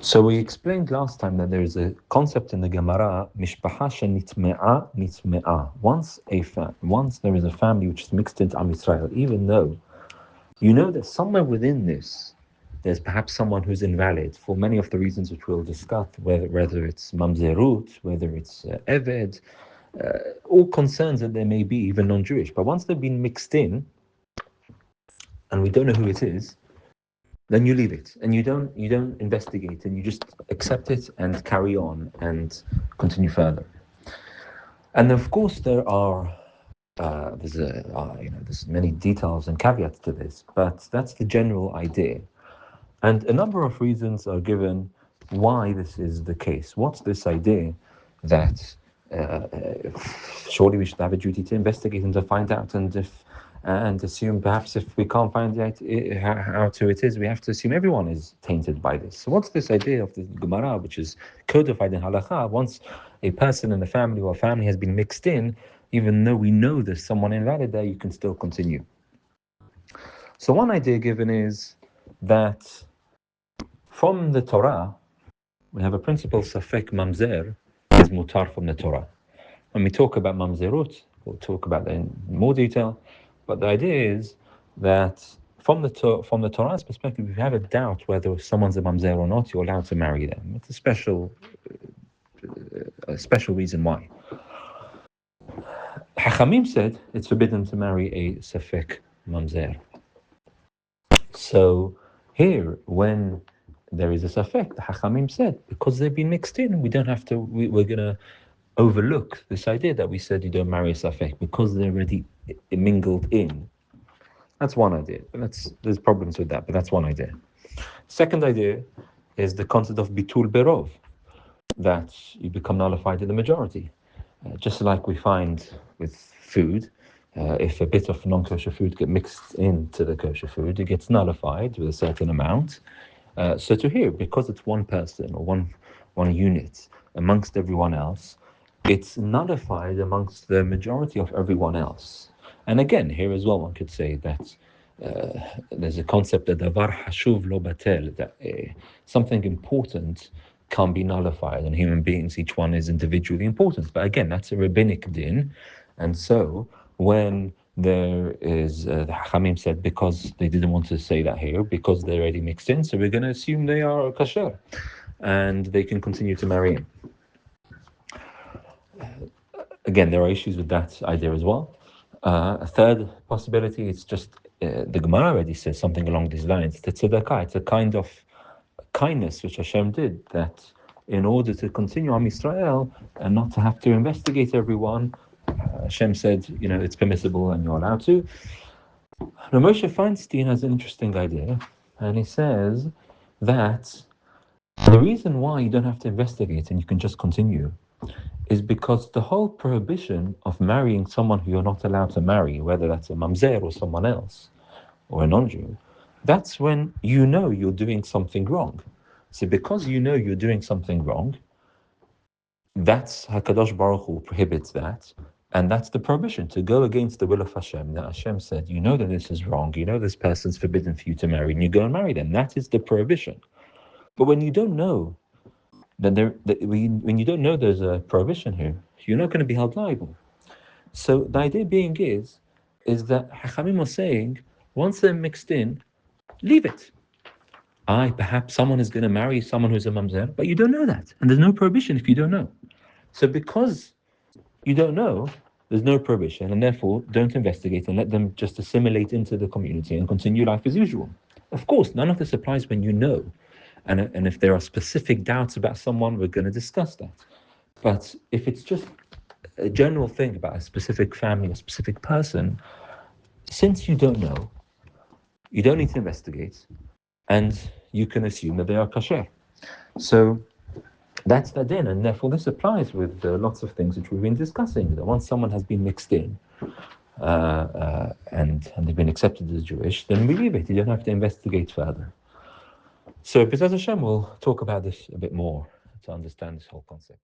So we explained last time that there is a concept in the Gemara, mishpacha shenitme'a nitme'a. Once there is a family which is mixed into Am Yisrael, even though you know that somewhere within this, there's perhaps someone who's invalid for many of the reasons which we'll discuss, whether it's mamzerut, whether it's eved, all concerns that there may be, even non-Jewish. But once they've been mixed in, and we don't know who it is, then you leave it and you don't investigate, and you just accept it and carry on and continue further. And of course there are there's many details and caveats to this, but that's the general idea. And a number of reasons are given why this is the case. What's this idea that surely we should have a duty to investigate and to find out, and assume perhaps if we can't find out how it is, we have to assume everyone is tainted by this. So what's this idea of the Gemara, which is codified in halakha? Once a person in the family or family has been mixed in, even though we know there's someone invalid there, you can still continue. So one idea given is that from the Torah, we have a principle, safek mamzer is mutar from the Torah. When we talk about mamzerut, we'll talk about that in more detail. But the idea is that from the Torah's perspective, if you have a doubt whether someone's a mamzer or not, you're allowed to marry them. It's a special reason why. Hachamim said it's forbidden to marry a safek mamzer. So here, when there is a safek, the Hachamim said, because they've been mixed in, we don't have to. We're going to overlook this idea that we said you don't marry a safek because they're already mingled in. That's one idea. There's problems with that, but that's one idea. Second idea is the concept of bitul berov, that you become nullified in the majority. Just like we find with food, if a bit of non-kosher food gets mixed into the kosher food, it gets nullified with a certain amount. So to here, because it's one person or one unit amongst everyone else, it's nullified amongst the majority of everyone else. And again, here as well, one could say that there's a concept that davar hashuv lo batel, that something important can't be nullified, and human beings, each one is individually important. But again, that's a rabbinic din, and so when there is, the Hachamim said, because they didn't want to say that here, because they're already mixed in, so we're going to assume they are kasher, and they can continue to marry in. Again, there are issues with that idea as well. A third possibility is just, the Gemara already says something along these lines. It's tzedakah, it's a kind of kindness which Hashem did, that in order to continue Am Yisrael and not to have to investigate everyone, Hashem said, it's permissible and you're allowed to. Now, Moshe Feinstein has an interesting idea, and he says that the reason why you don't have to investigate and you can just continue is because the whole prohibition of marrying someone who you're not allowed to marry, whether that's a mamzer or someone else, or a non-Jew, that's when you know you're doing something wrong. So because you know you're doing something wrong, that's HaKadosh Baruch Hu prohibits that, and that's the prohibition, to go against the will of Hashem. That Hashem said, you know that this is wrong, you know this person's forbidden for you to marry, and you go and marry them. That is the prohibition. But when you don't know, when you don't know there's a prohibition here, you're not going to be held liable. So the idea being is that Hachamim was saying, once they're mixed in, leave it. Perhaps someone is going to marry someone who's a mamzer, but you don't know that. And there's no prohibition if you don't know. So because you don't know, there's no prohibition, and therefore don't investigate and let them just assimilate into the community and continue life as usual. Of course, none of this applies when you know. And if there are specific doubts about someone, we're going to discuss that. But if it's just a general thing about a specific family, a specific person, since you don't know, you don't need to investigate, and you can assume that they are kasher. So that's the din, and therefore this applies with lots of things which we've been discussing. That once someone has been mixed in and they've been accepted as Jewish, then we leave it. You don't have to investigate further. So, B'ezras Hashem, we'll talk about this a bit more to understand this whole concept.